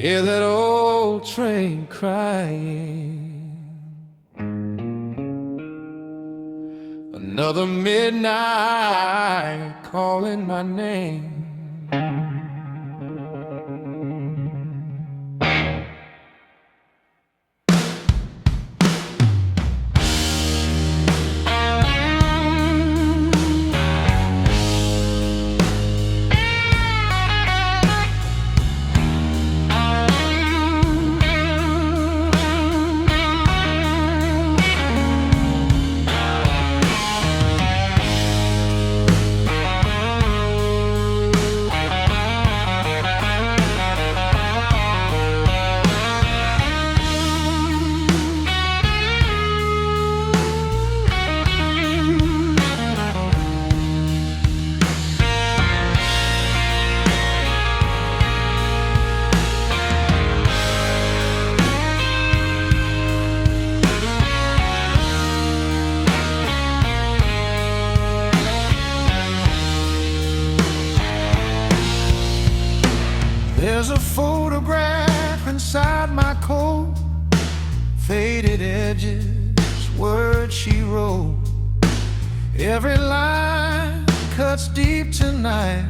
Hear that old train crying. Another midnight calling my name. There's a photograph inside my coat, faded edges, words she wrote. Every line cuts deep tonight,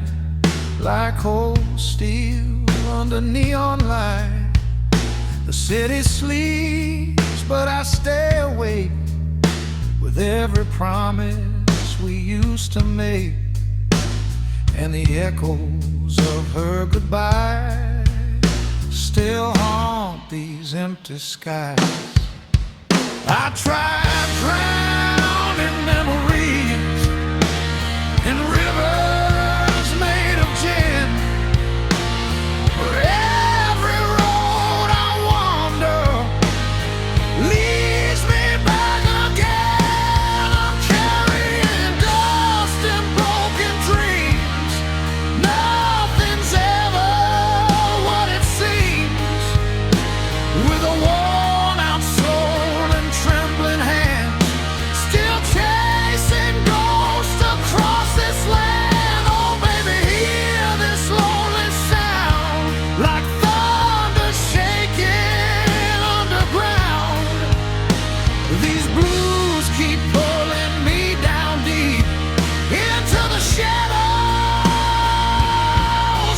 like cold steel under neon light. The city sleeps, but I stay awake with every promise we used to make. And the echoes of her goodbye still haunt these empty skies. I tried drowning memories in rivers made of gin, but every road I wander leads me back again. I'm carrying dust and broken dreams. Nothing's ever what it seems. With a worn out soul and trembling hands, still chasing ghosts across this land. Oh baby, hear this lonely sound, like thunder shaking underground. These blues keep pulling me down deep into the shadows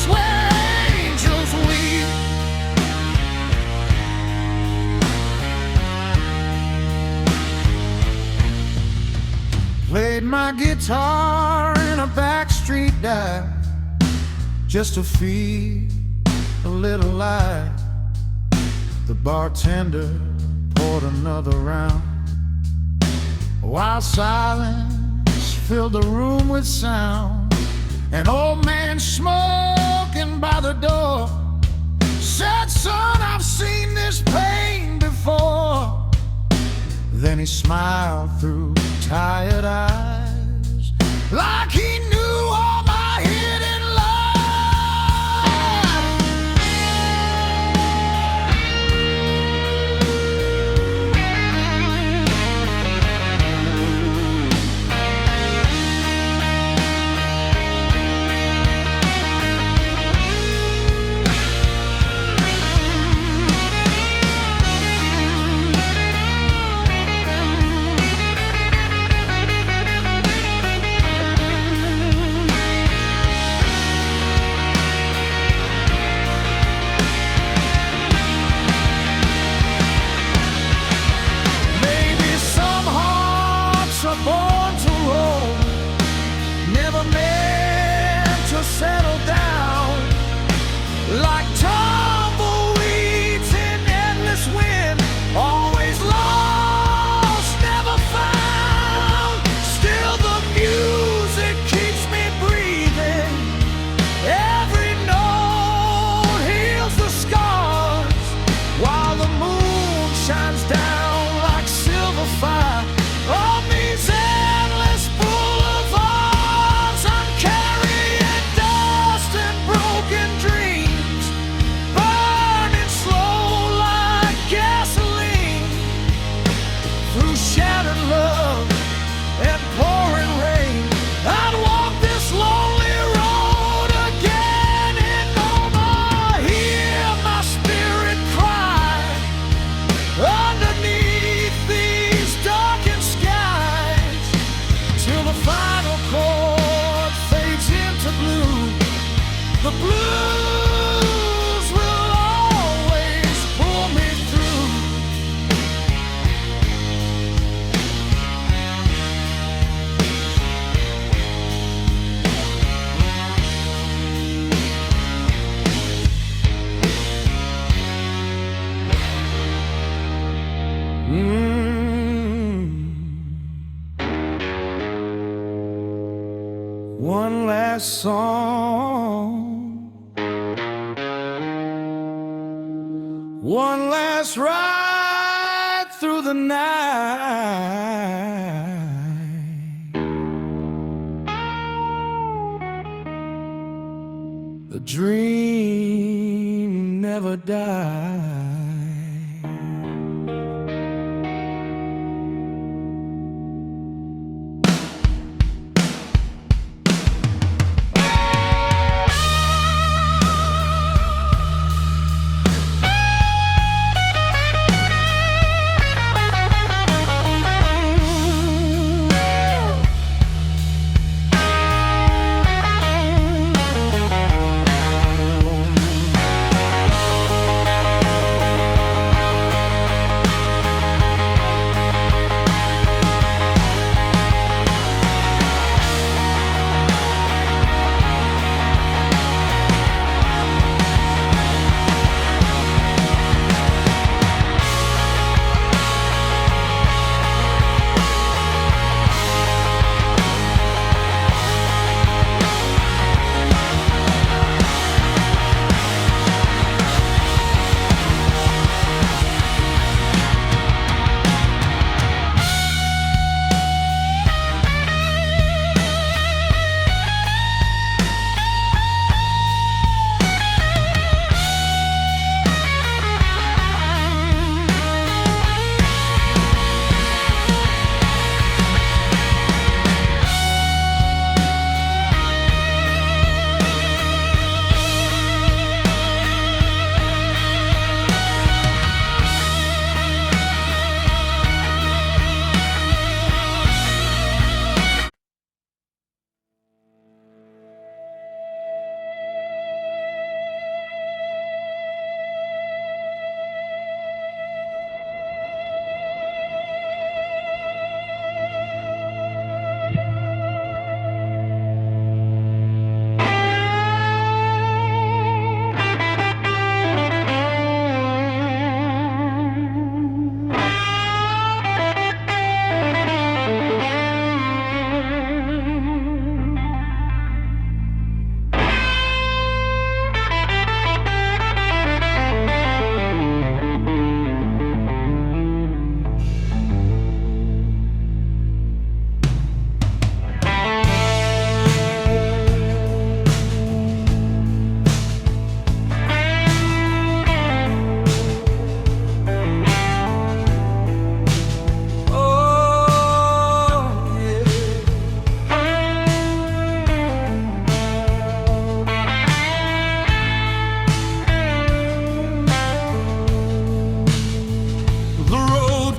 where angels weep. Played my guitar in a backstreet dive just to feel a little light. The bartender poured another round, while silence filled the room with sound. An old man smoking by the door said, "Son, I've seen this pain before." Then he smiled through tired eyes, like he knew all my hidden born to roll, never meant to settle down, like tumbleweeds in endless wind, always lost, never found. Still the music keeps me breathing, every note heals the scars, while the moon shines down like silver fire on these endless boulevards. I'm final chord fades into blue, the blues will always pull me through. One last song, one last ride through the night. The dream never dies.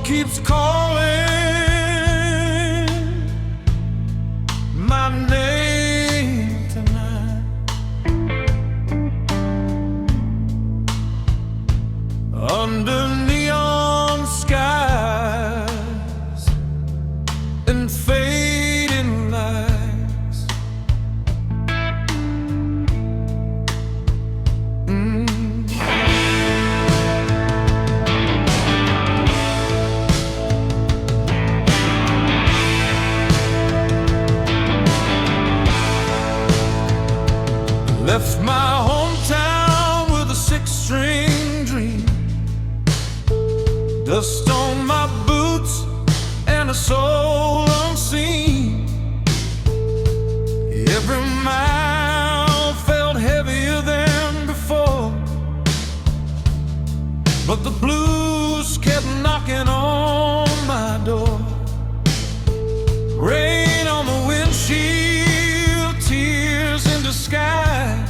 Keeps calling my name tonight. Under neon skies and fading lights. Left my hometown with a six-string dream, dust on my boots and a soul unseen. Every mile felt heavier than before, but the blues kept knocking on my door. Rain on the windshield, tears in disguise.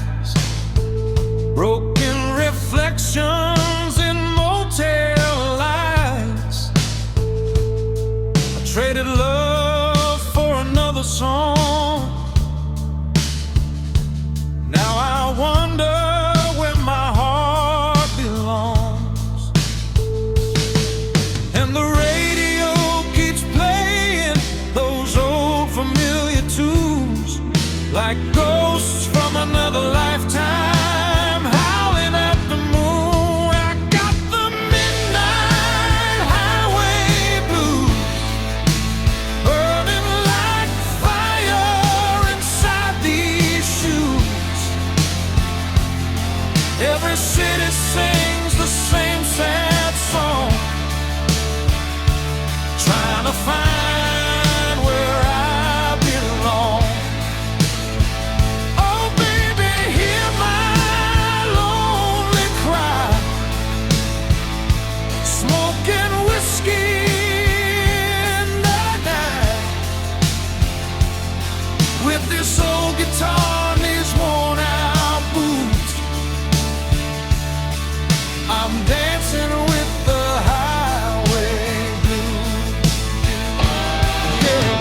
song. Now I wonder where my heart belongs. And the radio keeps playing those old familiar tunes, like ghosts from another lifetime, howling at the moon. I got the midnight highway blues, burning like fire inside these shoes. Every city sings the same sad song, trying to find where I belong. Oh baby, hear my lonely cry, smoking whiskey in the night, with this old guitar and these worn out boots. I'm dancing with the highway blues. Yeah.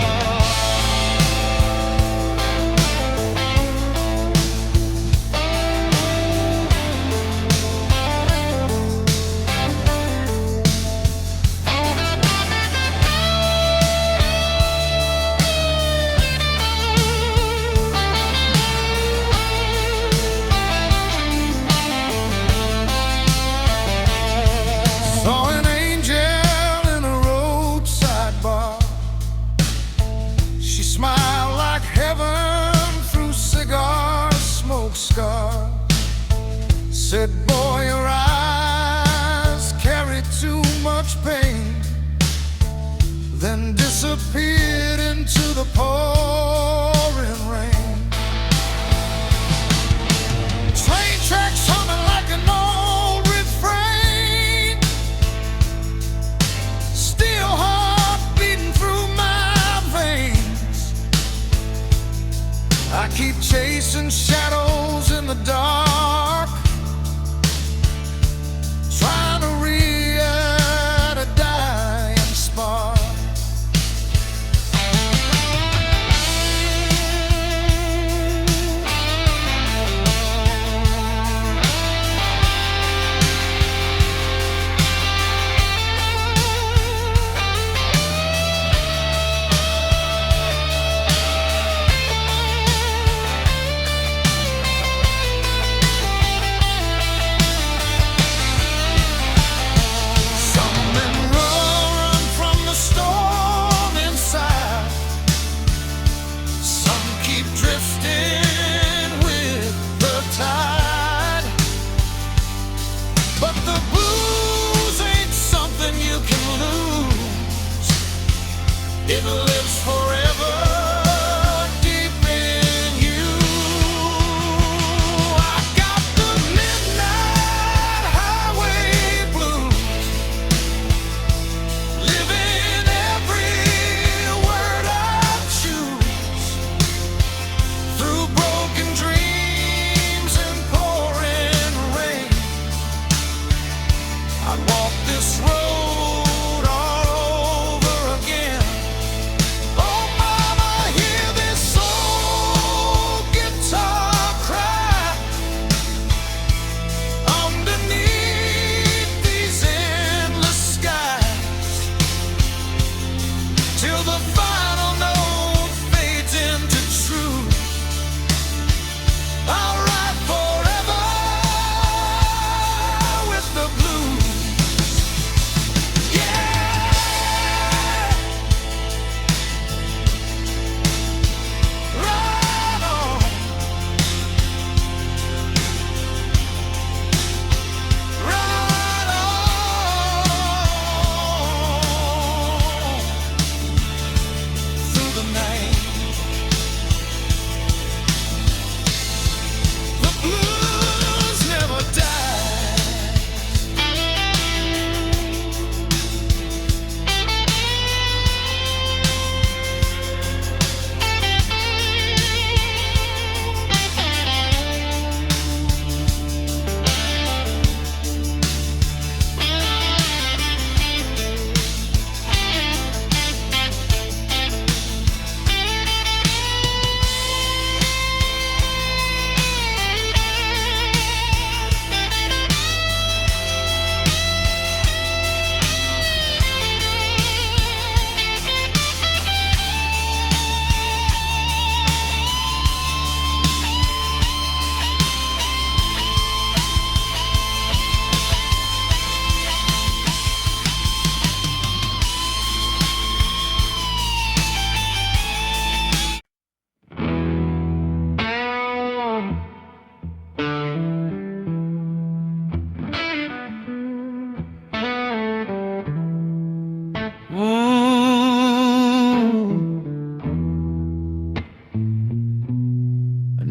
Saw an angel in a roadside bar. She smiled like heaven through cigar smoke scars. Said, boy, your eyes carry too much pain. Then disappeared into the pouring rain. Train tracks humming like an old refrain, still heart beating through my veins. I keep chasing shadows in the dark, trying to reignite a dying spark.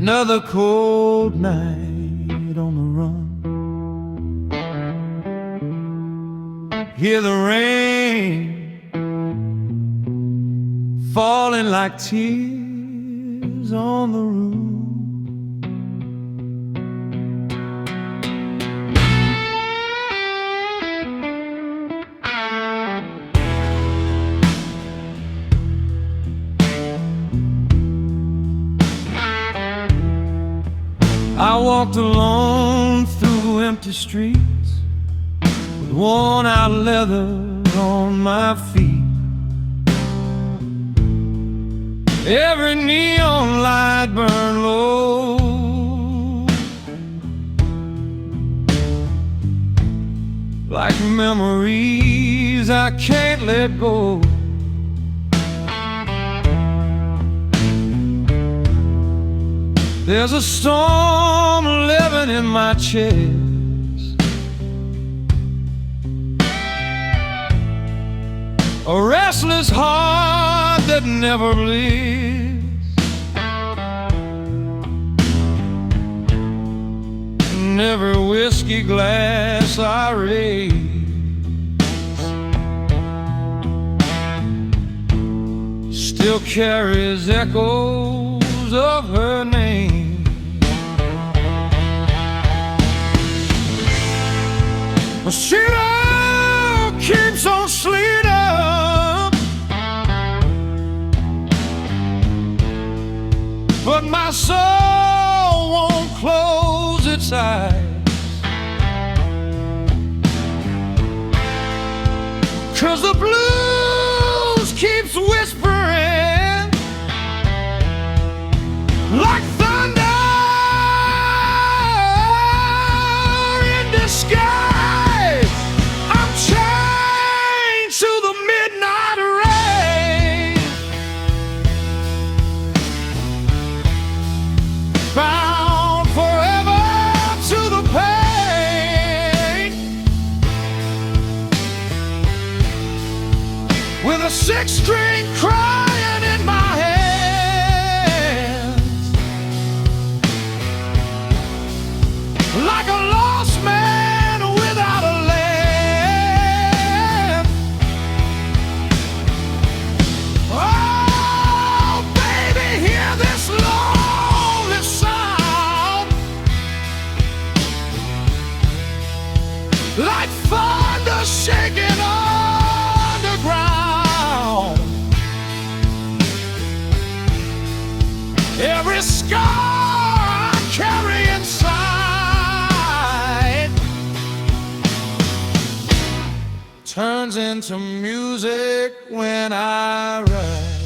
Another cold night on the run. Hear the rain falling like tears on the roof. I walked alone through empty streets with worn out leather on my feet. Every neon light burned low. Like memories I can't let go. There's a storm living in my chest, a restless heart that never lives. In every whiskey glass I raise still carries echoes of her name. She keeps on sleeping, but my soul won't close its eyes, 'cause the blues keeps whispering like thunder in the sky. I'm chained to the midnight rain, bound forever to the pain, with a six-string crying in my hands, like a lost man without a lamp. Oh, baby, hear this lonely sound, like thunder shaking underground. Every scar I carry inside turns into music when I write.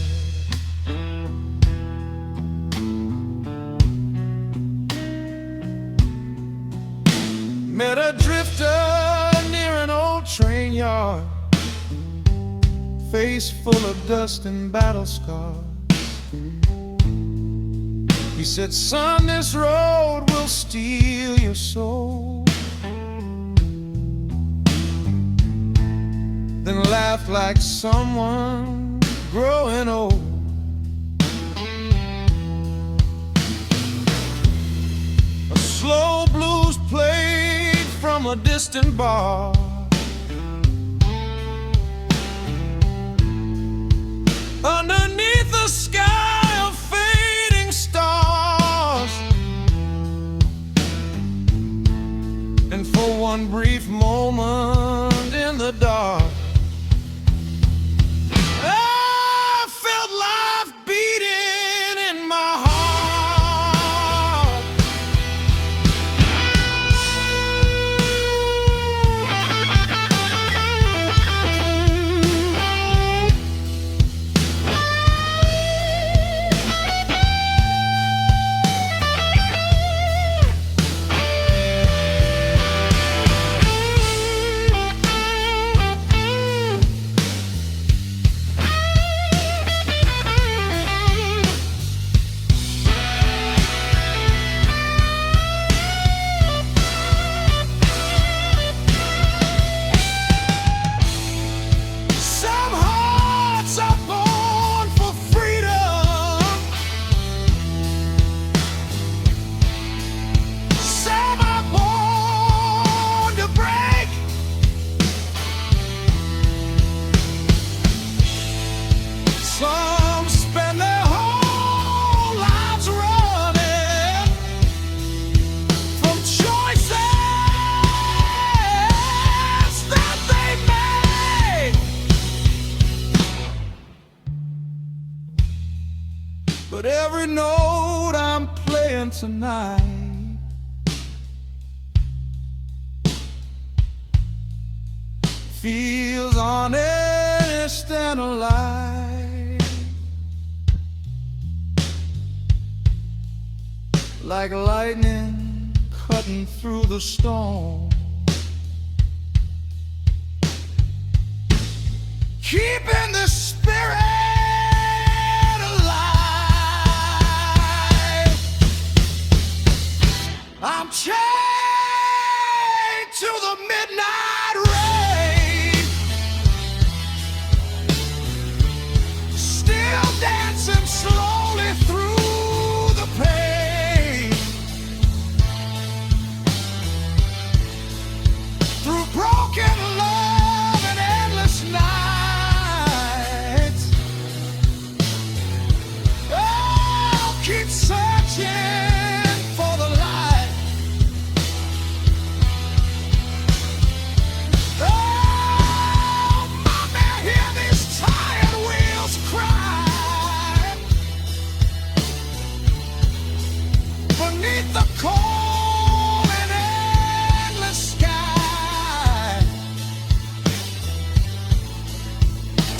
Met a drifter near an old train yard, face full of dust and battle scars. He said, son, this road will steal your soul. Then laughed like someone growing old. A slow blues played from a distant bar. Underneath the sky of fading stars, and for one brief moment in the dark, I felt life beating in my heart. But every note I'm playing tonight feels honest and alive, like lightning cutting through the storm, keeping the spirit alive. I'm chained to the midnight rain, still dancing slowly through the pain, through broken love and endless nights. I'll keep searching for the light. Oh, mommy, hear these tired wheels cry beneath the cold and endless sky,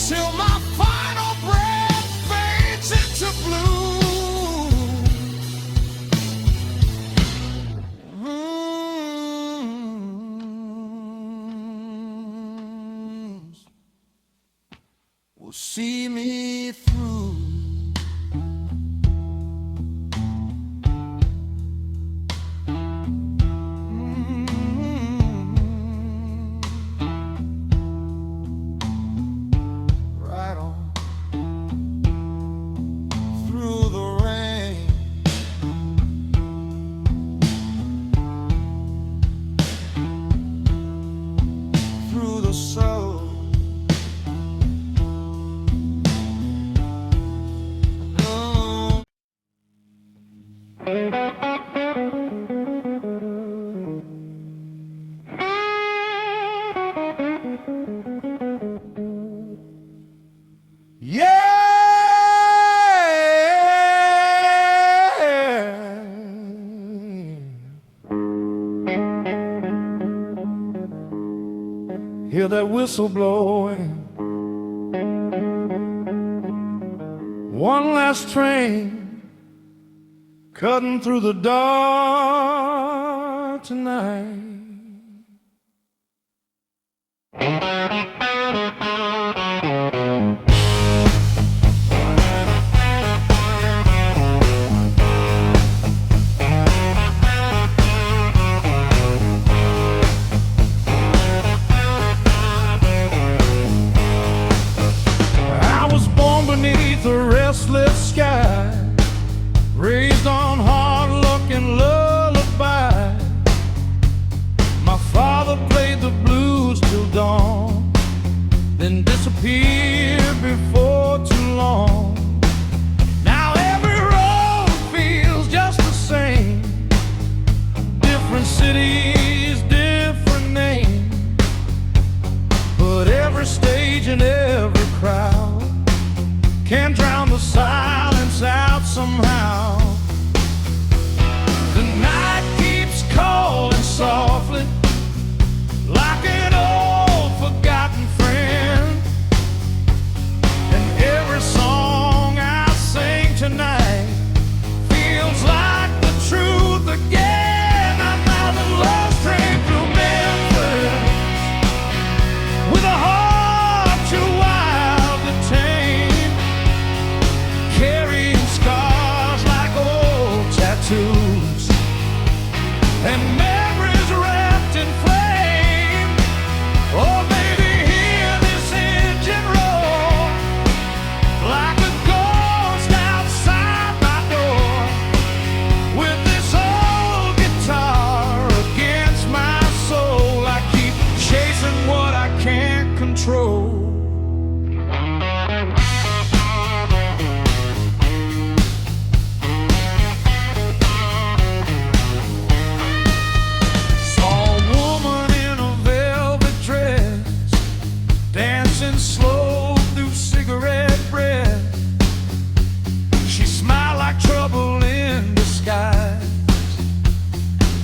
till my final breath fades into blue. Will see me through. Right on through the rain, through the soul. Hear that whistle blowing, one last train cutting through the dark tonight. Beneath a restless sky, raised on hard luck and lullaby. My father played the blues till dawn, then disappeared before too long. Now every road feels just the same, different cities, different names, but every stage and every crowd can't drown the silence out somehow. The night keeps calling softly, like an old forgotten friend. And every song I sing tonight feels like the truth again. I'm on the love train through Memphis, with a heart too wild to tame, carrying scars like old tattoos, and memories wrapped in flame. Oh baby, hear this engine roar, like a ghost outside my door, with this old guitar against my soul. I keep chasing what I can't control.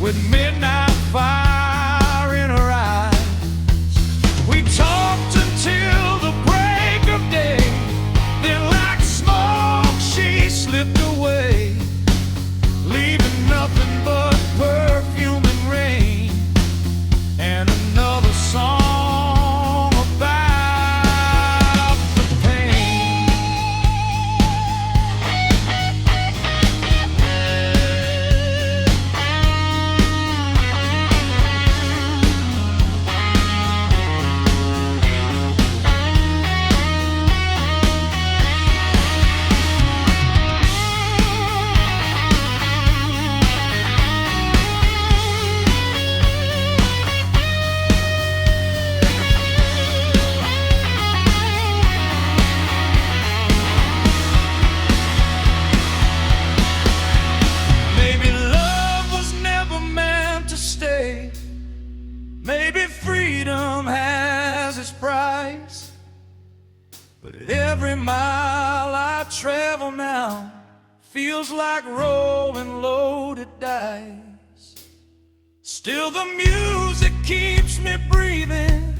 with midnight fire in her eyes. We talked until the break of day, then like smoke she slipped away, leaving nothing but perfume and rain, and another song about the pain. Maybe freedom has its price, but every mile I travel now feels like rolling loaded dice. Still the music keeps me breathing,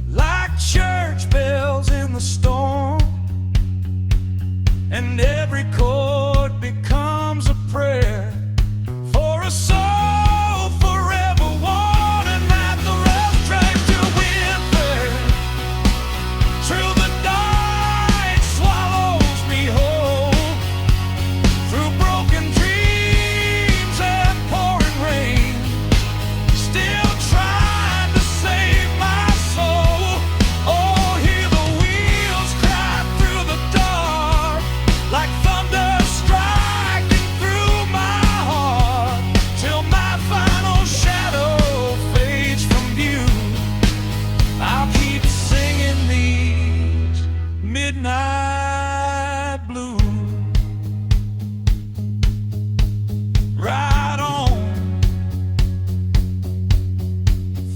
like church bells in the storm, and every chord becomes a prayer for a soul forever wanting at the rough track to win fair, till the night swallows me whole, through broken dreams and pouring rain, still trying to save my soul. Oh, hear the wheels cry through the dark, like thunder striking through my heart, till my final shadow fades from view. I'll keep singing these midnight blues. Ride on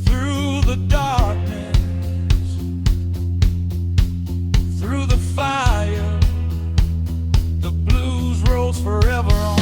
through the darkness, through the fire, the blues rolls forever on.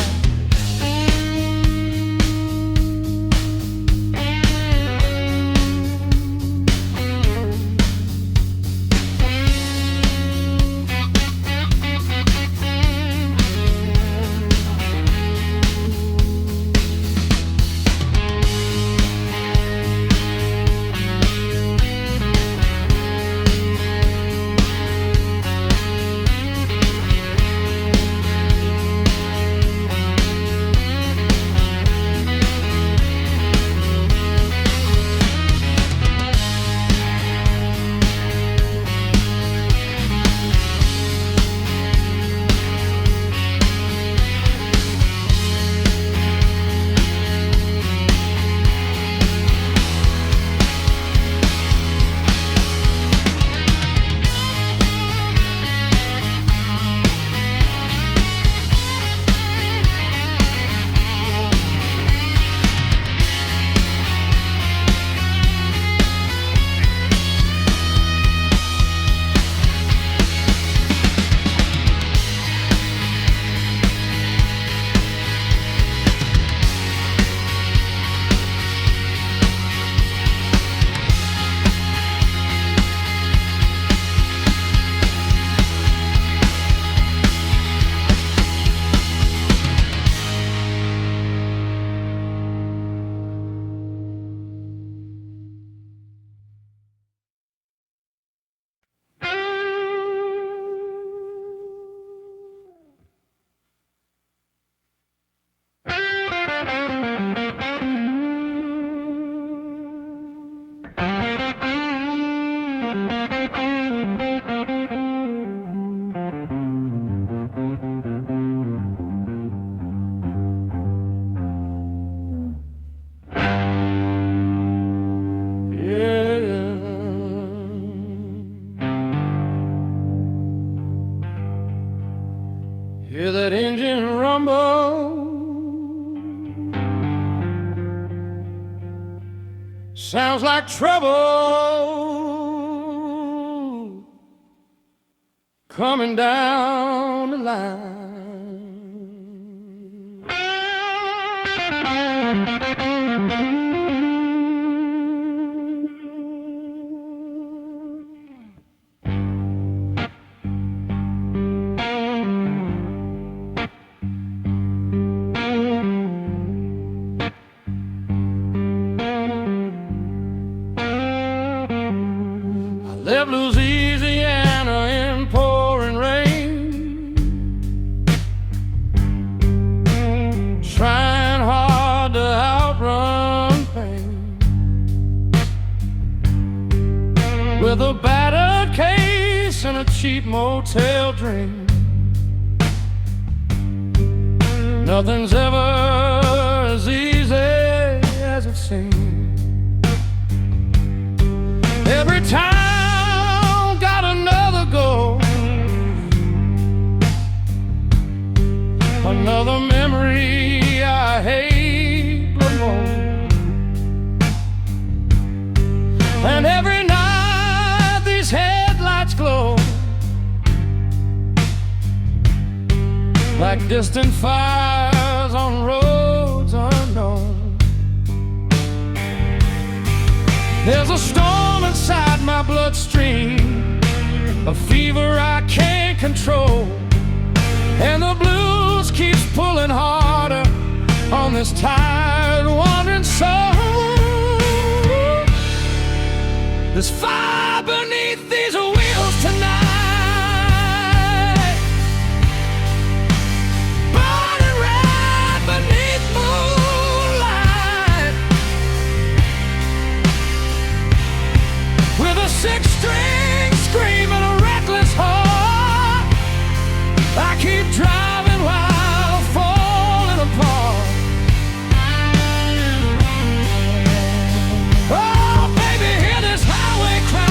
Hear that engine rumble, sounds like trouble coming down the line. a battered case and a cheap motel dream. Nothing's ever as easy as it seems. Every town got another goal, another memory I hate but won't. And every night these headlights glow like distant fires on roads unknown. There's a storm inside my bloodstream, a fever I can't control, and the blues keeps pulling harder on this tired, wandering soul. There's fire beneath these wheels tonight, burning red beneath moonlight, with a six-string scream and a reckless heart. I keep driving while falling apart. Oh, baby, hear this highway cry,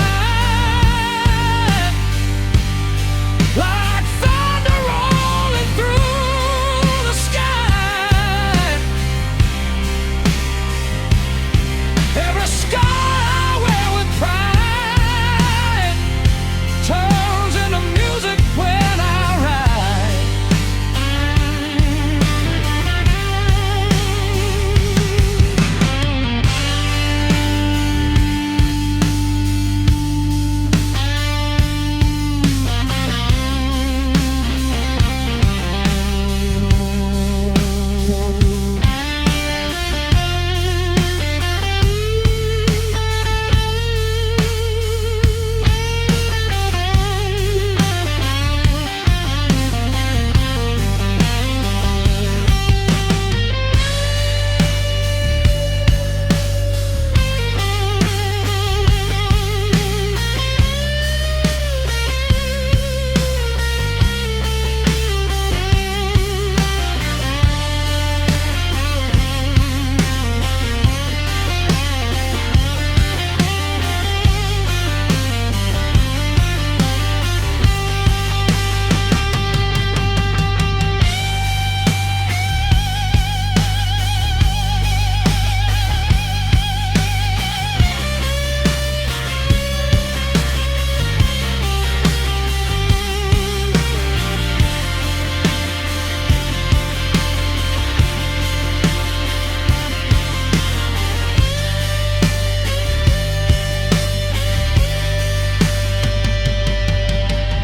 like thunder rolling through the sky. Every scar I wear with pride turns into music when I ride.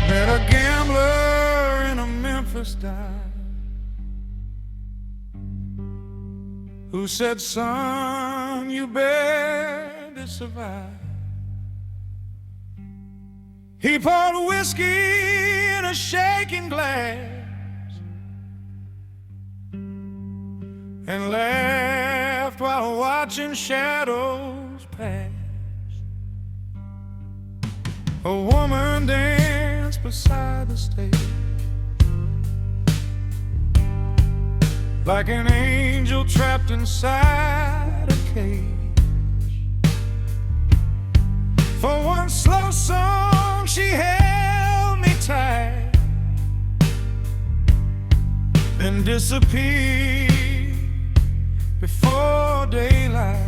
Met a gambler in a Memphis dive who said, son, you better survive. He poured whiskey in a shaking glass and laughed while watching shadows pass. A woman danced beside the stage like an angel trapped inside a cage. For one slow song she held me tight, then disappeared before daylight.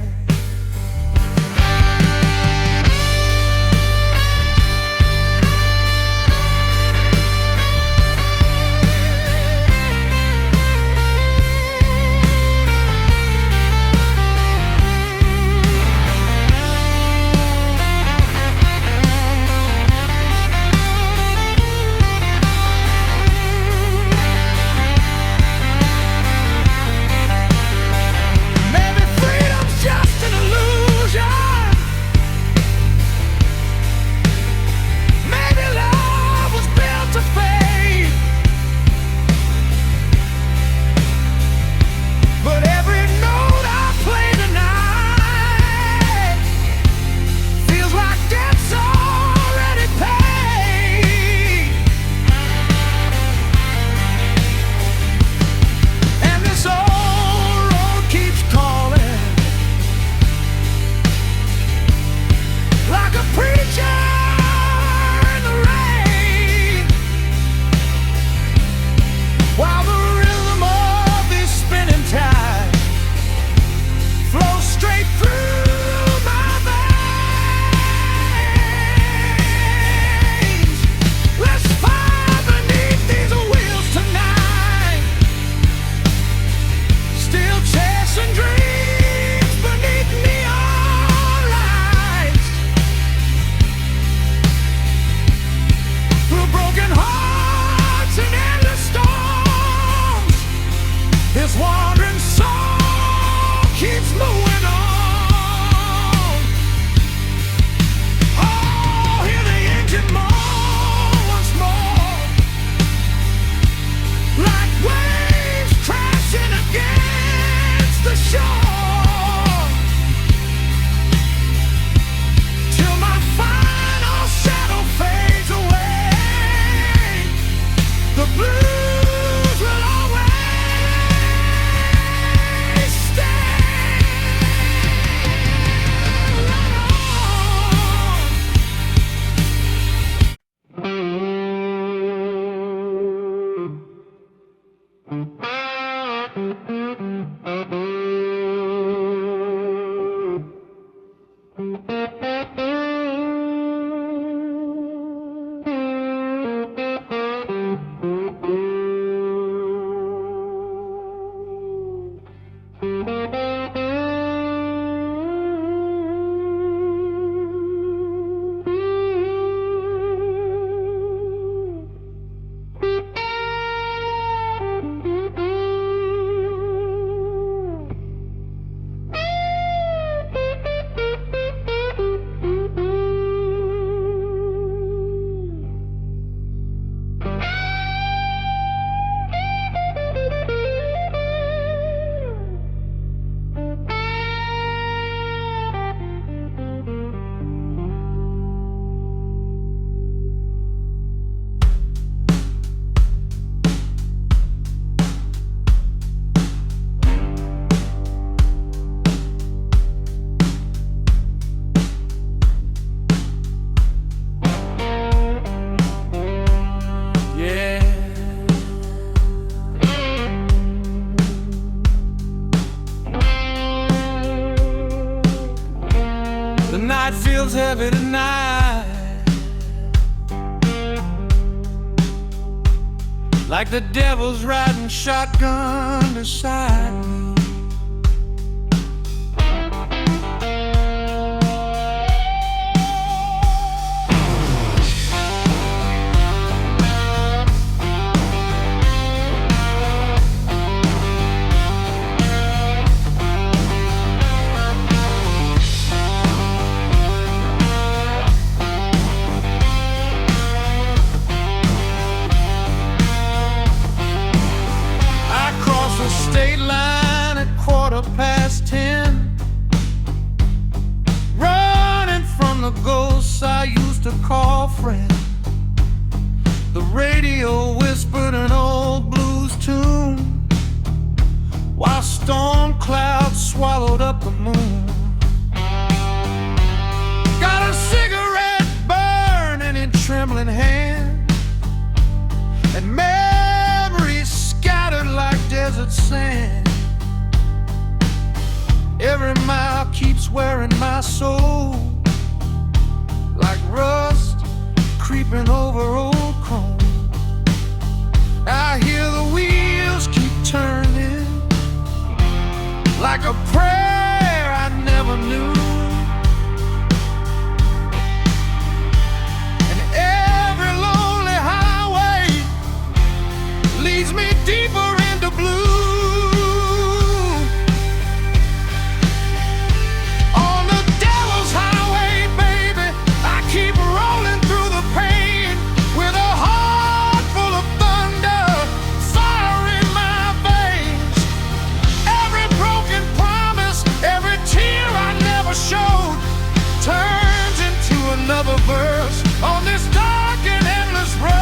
Maybe freedom Pushing against the shore till my final shadow fades away. The blues will always stay. The night feels heavy tonight, like the devil's riding shotgun beside me. State line at 10:15, running from the ghosts I used to call friend. The radio whispered an old blues tune, while storm clouds swallowed up the moon. Got a cigarette burning in trembling hand, and memories scattered like desert sand. Every mile keeps wearing my soul, like rust creeping over old chrome. I hear the wheels keep turning, like a prayer I never knew. And every lonely highway leads me deeper into blue. On the devil's highway, baby, I keep rolling through the pain with a heart full of thunder, fire in my veins. Every broken promise, every tear I never showed turns into another verse on this dark and endless road.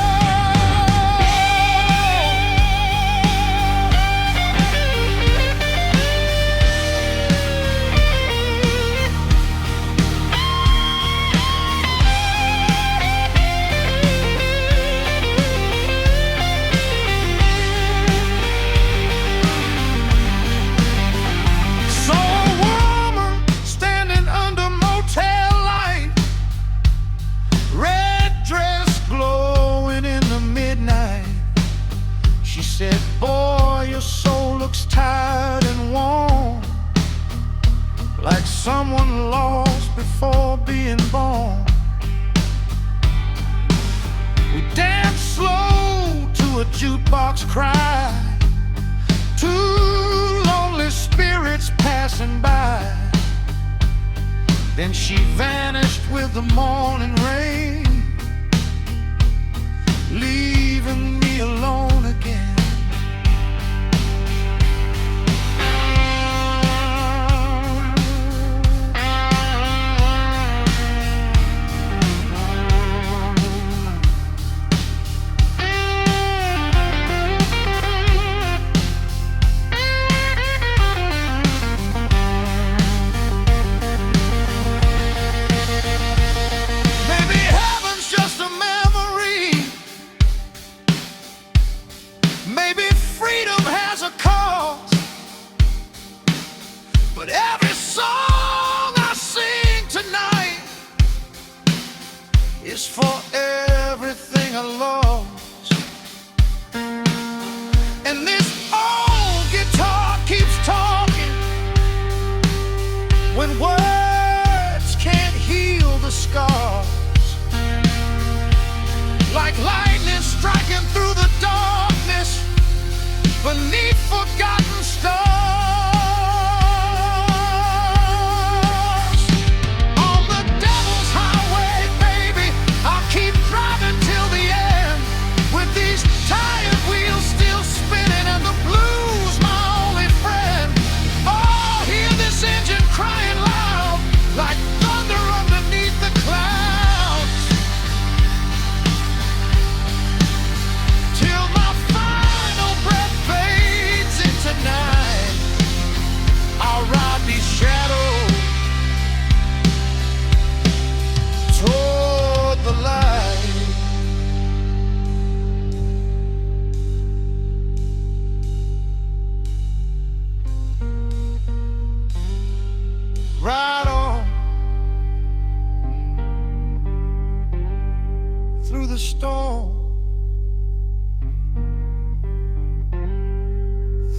Said, boy, your soul looks tired and worn, like someone lost before being born. We danced slow to a jukebox cry, two lonely spirits passing by. Then she vanished with the morning rain, leaving me alone again. striking through the darkness beneath forgotten stars. On the devil's highway, baby, I'll keep driving till the end, with these tired wheels still spinning and the blues my only friend. Oh, hear this engine crying loud like thunder underneath the clouds, till my final breath fades into night. I'll ride these shadows toward the light. Ride on through the storm,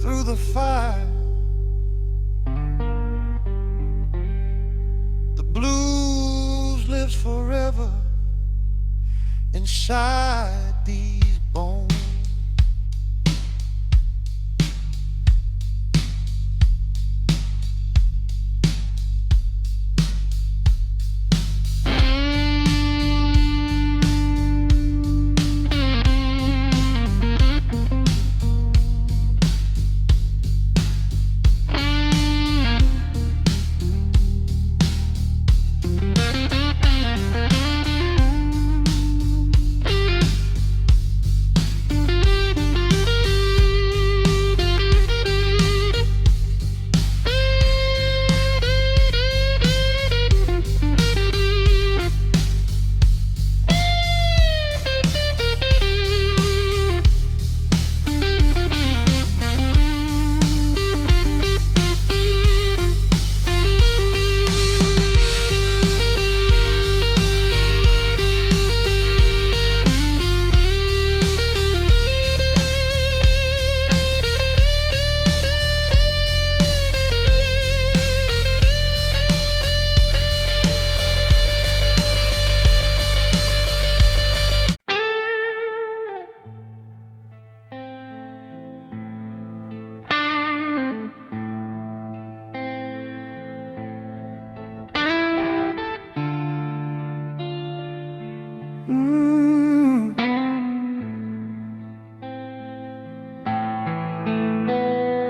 through the fire. The blues lives forever inside these bones.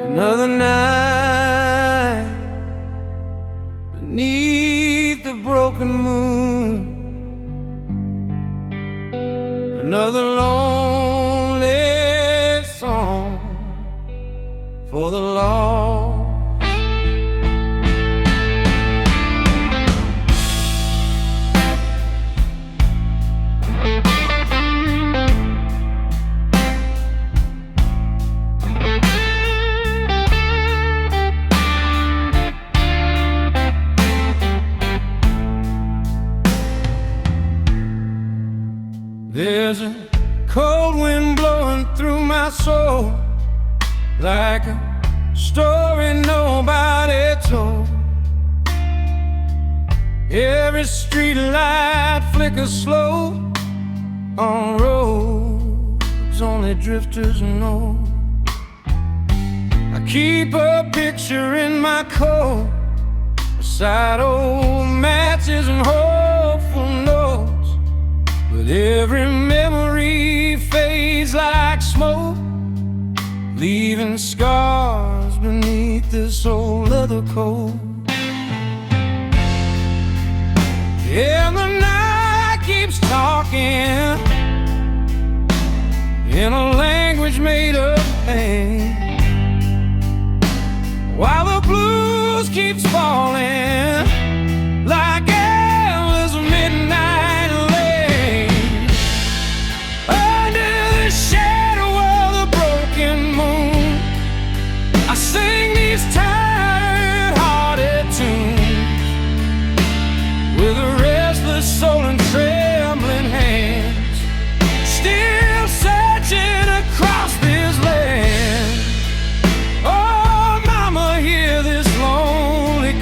Another night beneath the broken moon, another lonely song for the lost. There's a cold wind blowing through my soul, like a story nobody told. Every street light flickers slow on roads only drifters know. I keep a picture in my coat beside old matches and hopeful notes. But every memory fades like smoke, leaving scars beneath this old leather coat. And the night keeps talking in a language made of pain, while the blues keeps falling like endless midnight rain. Under the shadow of the broken moon, I sing these tired-hearted tunes with a restless soul and trembling hands, still searching across this land. Oh, mama, hear this lonely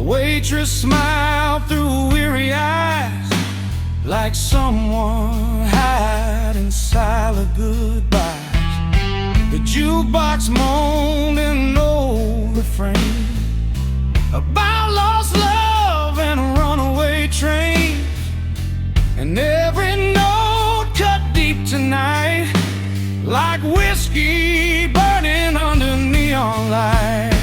waitress smiled through weary eyes, like someone hiding silent goodbyes. The jukebox moaned an old refrain about lost love and runaway trains, and every note cut deep tonight, like whiskey burning under neon light.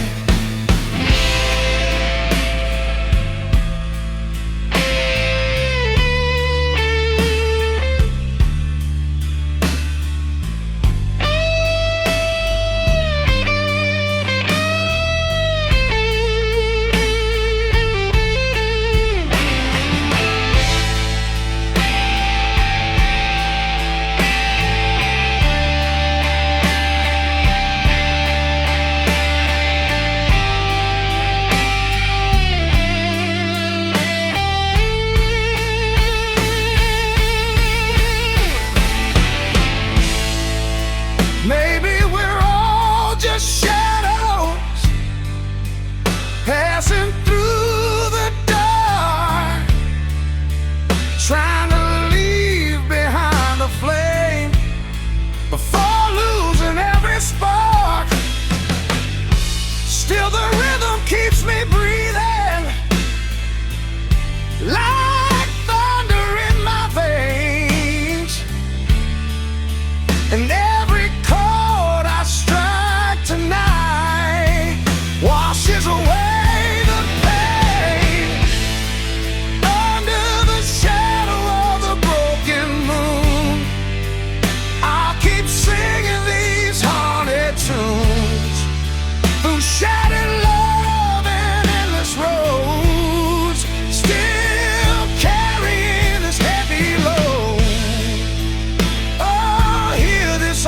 Maybe we're all just shadows passing through the dark, trying to leave behind a flame before losing every spark. Still the rhythm keeps me breathing, like thunder in my veins, and every chord I strike tonight washes away the pain. Under the shadow of the broken moon, I'll keep singing these haunted tunes through shattered love and endless roads, still carrying this heavy load. Oh, hear this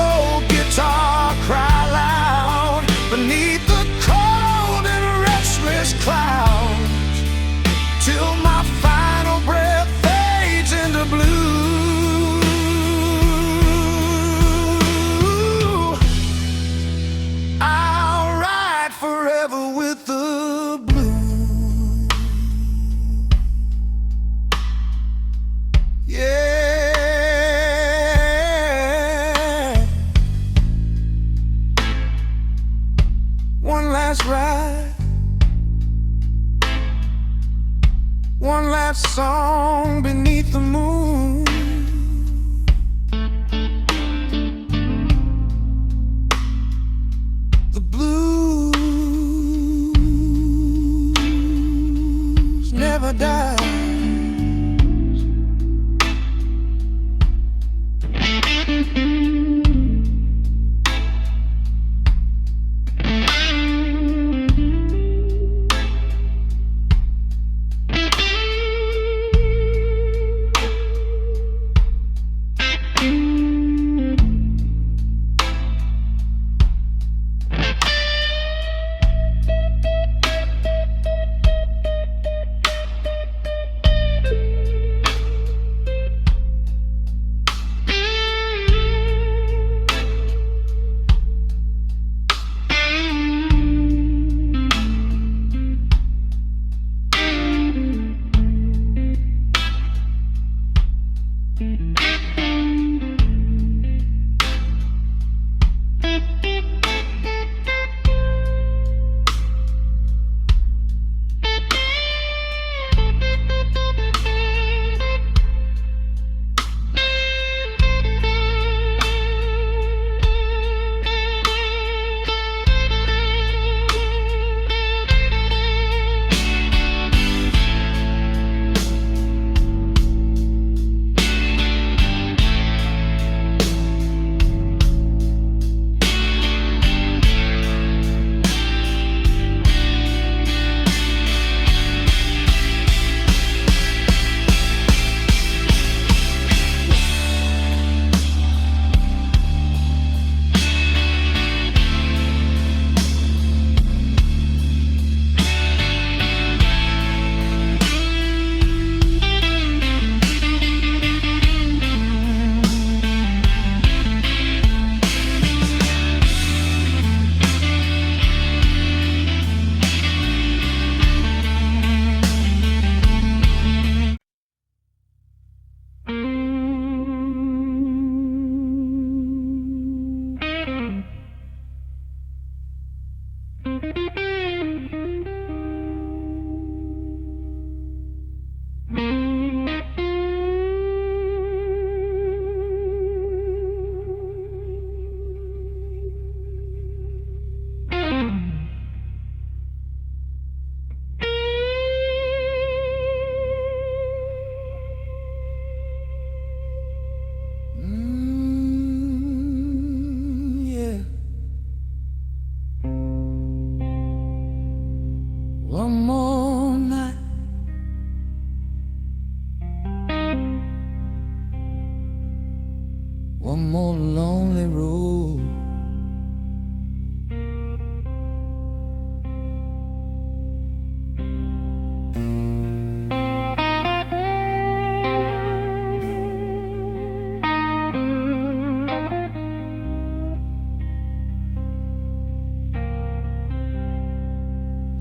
on a lonely road.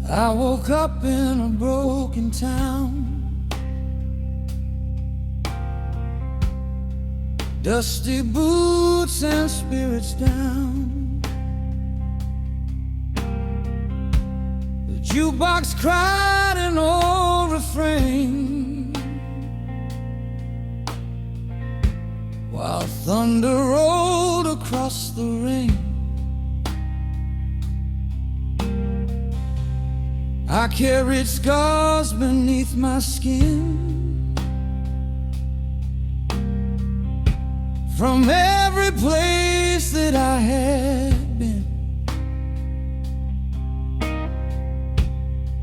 I woke up in a broken town, dusty boots and spirits down. The jukebox cried an old refrain, while thunder rolled across the rain. I carried scars beneath my skin from every place that I had been.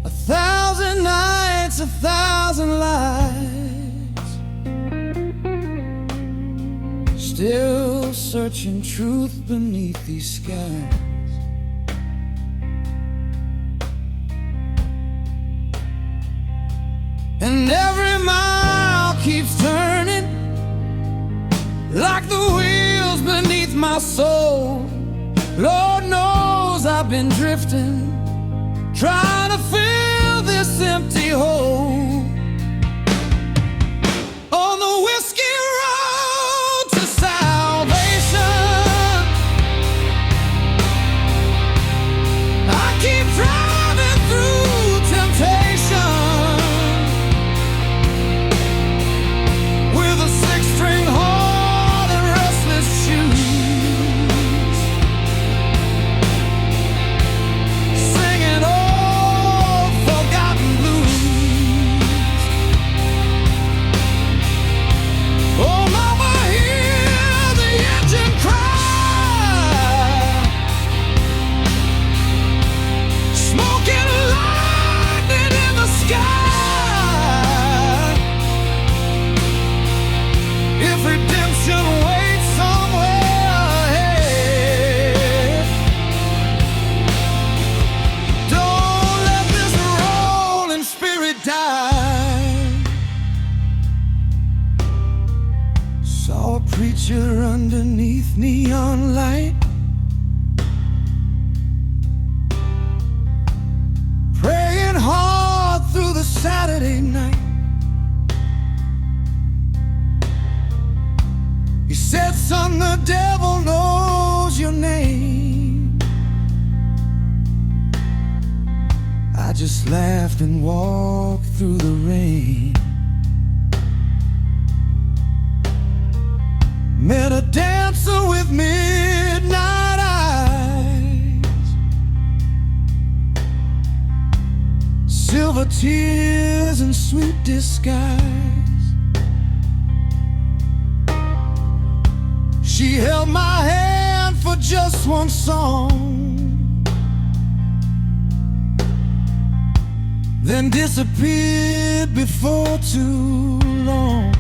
1,000 nights, 1,000 lives, still searching truth beneath these skies. And every mile keeps turning, like the wheels beneath my soul. Lord knows I've been drifting, trying to fill this empty hole. On the whiskey road to salvation, I keep driving through temptation, string heart and restless shoes, singing old forgotten blues. Oh, mama, hear the engine cry, smoke and lightning in the sky. If redemption waits somewhere ahead, don't let this rolling spirit die. Saw a preacher underneath neon light, praying hard through the Saturday night. He said, son, the devil knows your name. I just laughed and walked through the rain. Met a dancer with midnight eyes, silver tears and sweet disguise. She held my hand for just one song, then disappeared before too long.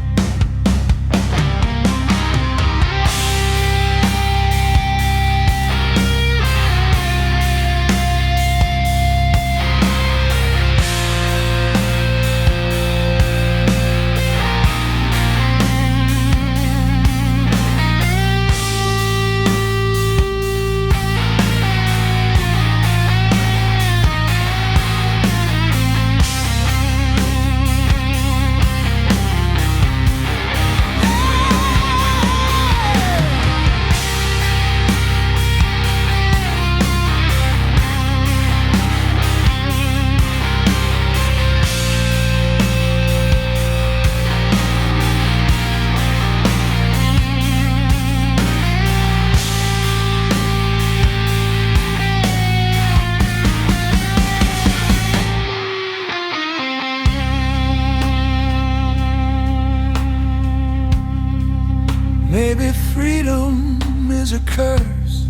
Maybe freedom is a curse.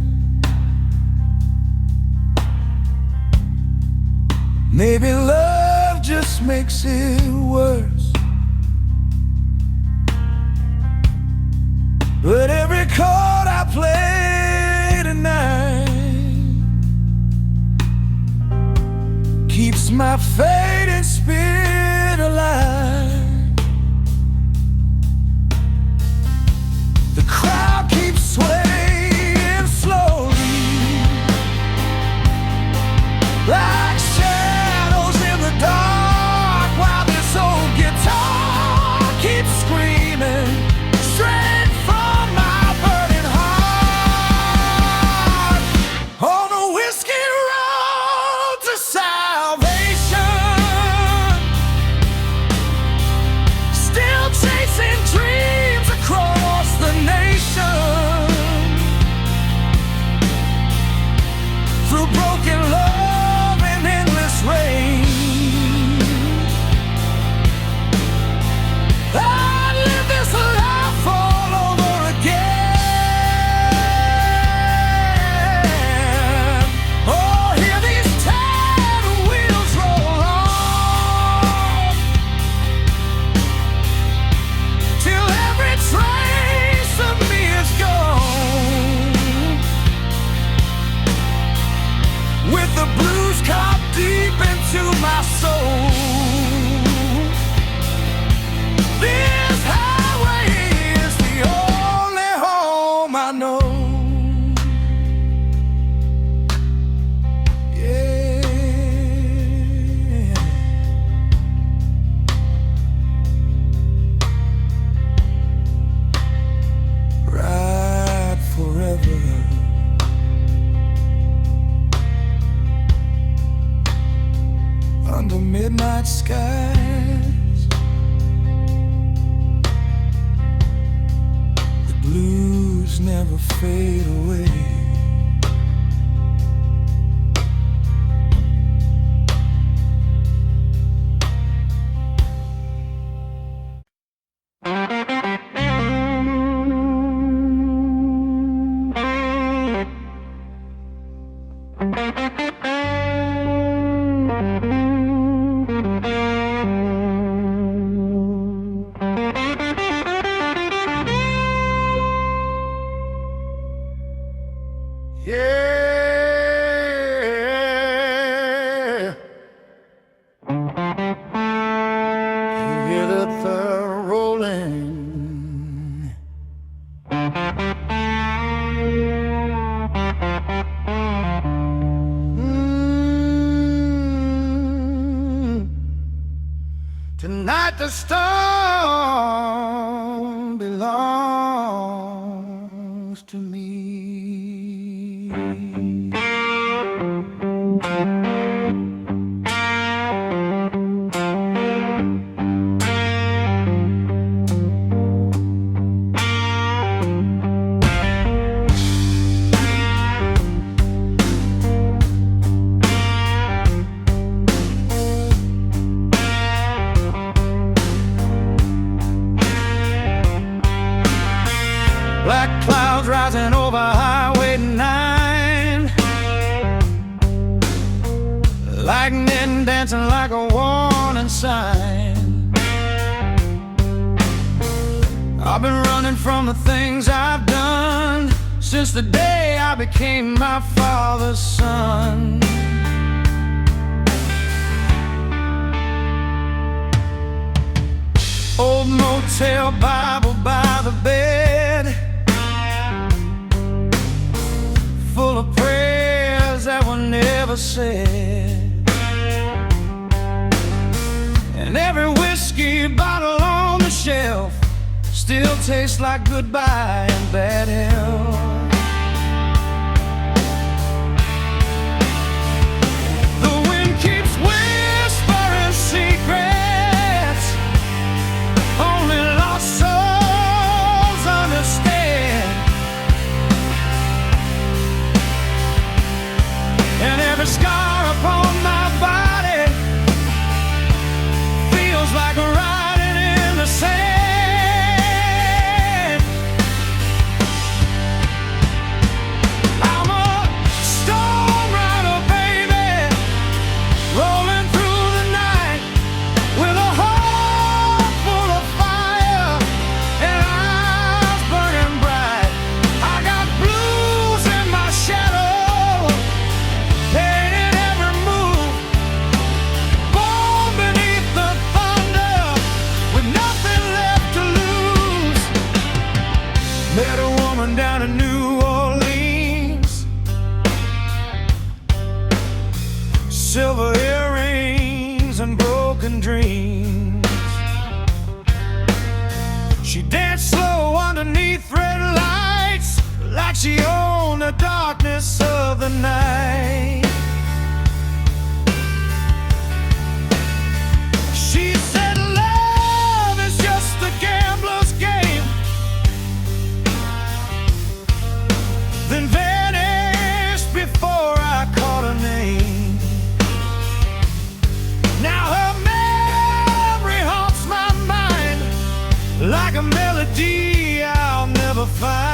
Maybe love just makes it worse. But every chord know. Yeah. Ride forever. Under midnight skies, the blues never fade away. Yeah, you hear the thunder rolling. Tonight the storm belongs to me. Black clouds rising over Highway 9, lightning dancing like a warning sign. I've been running from the things I've done since the day I became my father's son. Old motel Bible by the bed, full of prayers that were never said. And every whiskey bottle on the shelf still tastes like goodbye and bad health. The wind keeps whispering secrets only lost souls understand. And every scar upon my body feels like riding in the sand. I'm a storm rider, baby, rolling through the night with a heart full of fire and eyes burning bright. I got blues in my shadow, painted every move, born beneath the thunder with nothing left to lose. Met a woman down in New Orleans, silver earrings and broken dreams. She danced slow underneath red lights like she owned the darkness of the night. She said love is just a gambler's game, then vanished before I caught her name. Now her memory haunts my mind like a melody I'll never find.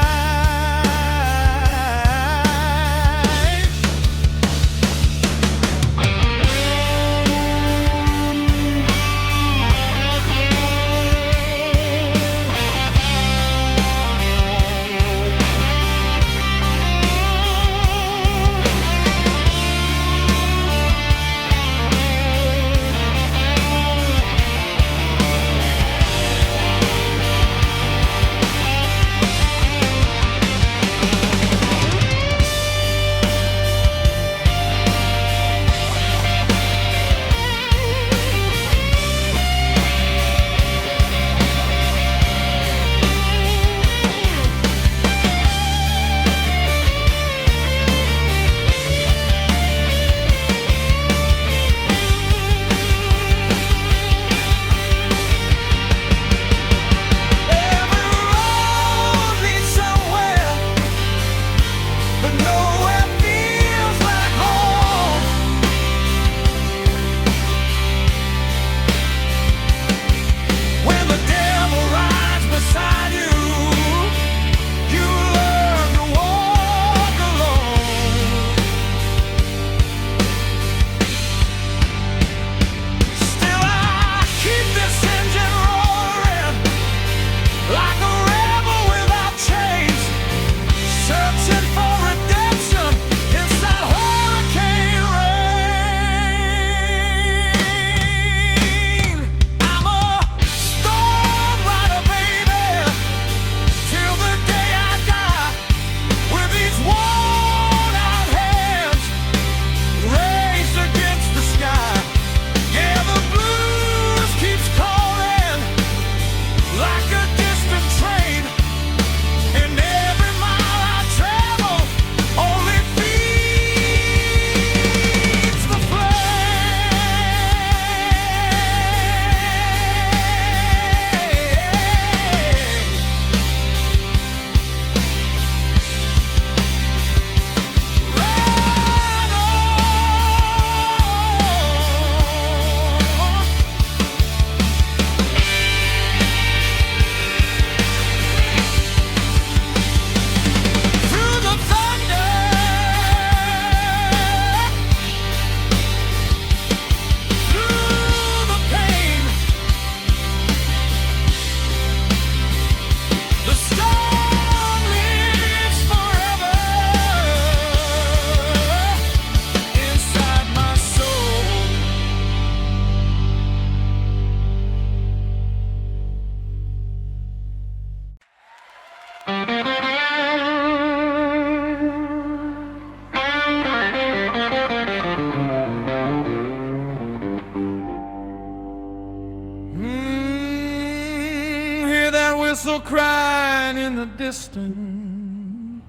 distance.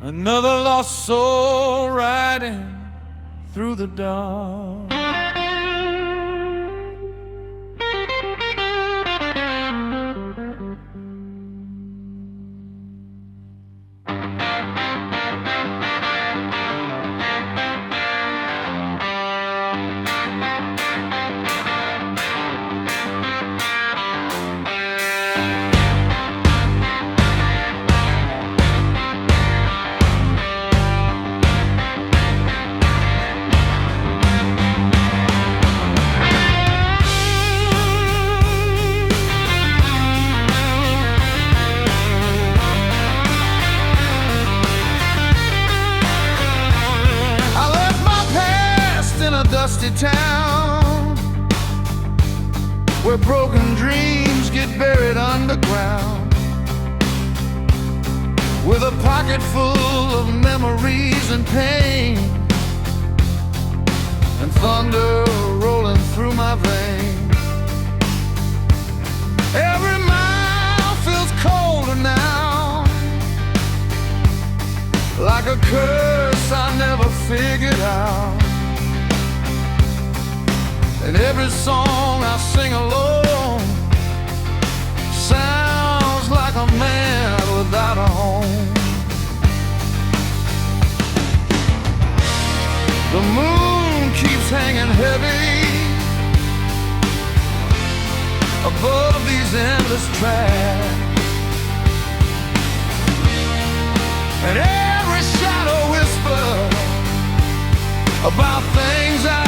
Another lost soul riding through the dark. Dusty town where broken dreams get buried underground, with a pocket full of memories and pain, and thunder rolling through my veins. Every mile feels colder now, like a curse I never figured out. And every song I sing alone sounds like a man without a home. The moon keeps hanging heavy above these endless tracks, and every shadow whispers about things I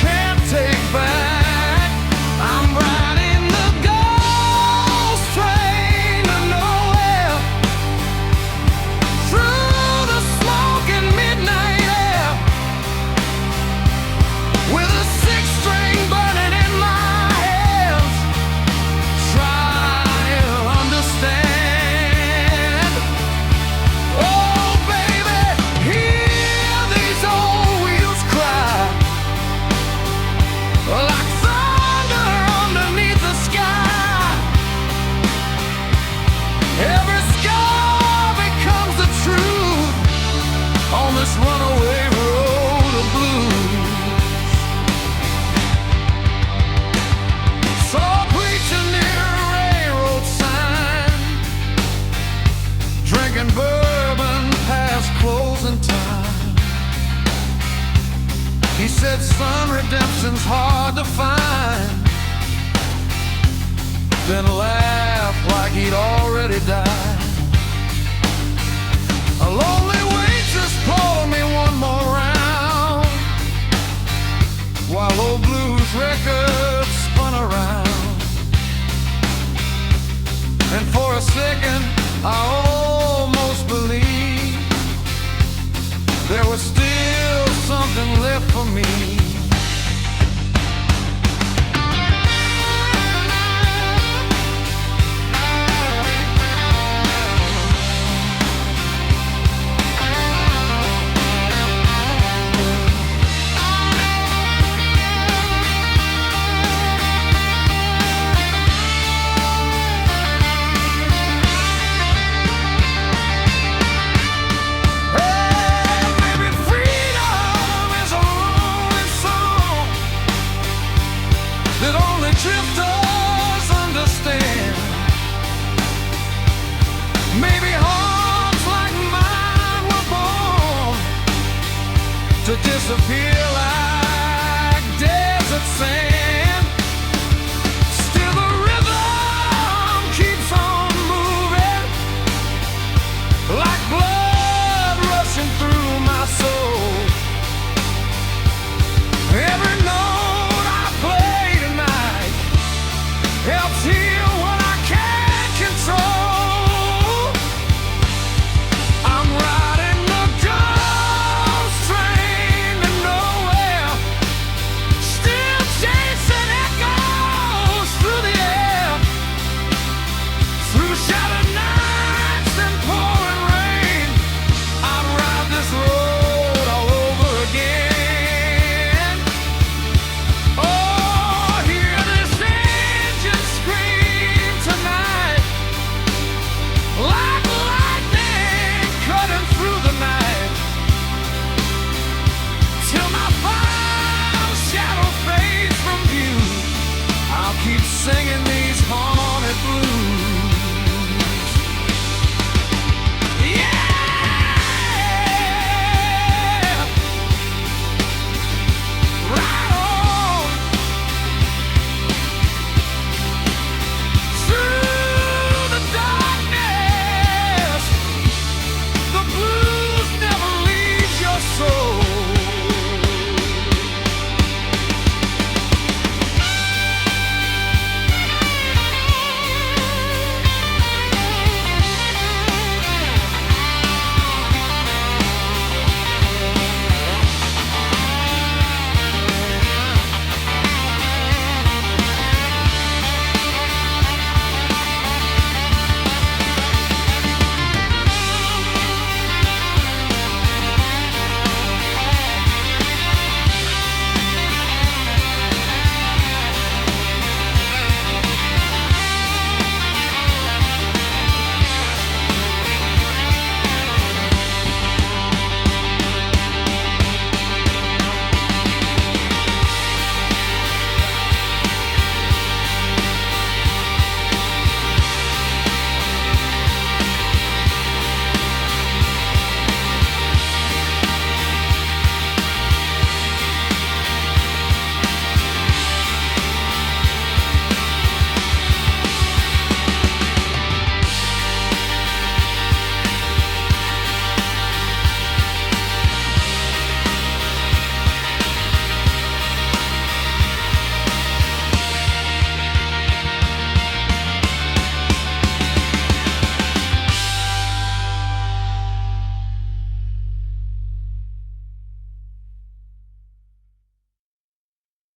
can't take back. I'm riding the ghost train to nowhere, through the smoke and midnight air, with a six-string burning in my hands, trying to understand. Oh baby, hear these old wheels cry, like thunder underneath the sky. Every scar becomes the truth on this runaway road of blues. Saw a preacher near a railroad sign, drinking bourbon past closing time. He said, son, redemption's hard to find. Then laughed like he'd already died. A lonely waitress poured me one more round, while old blues records spun around. And for a second I almost believed there was still something left for me.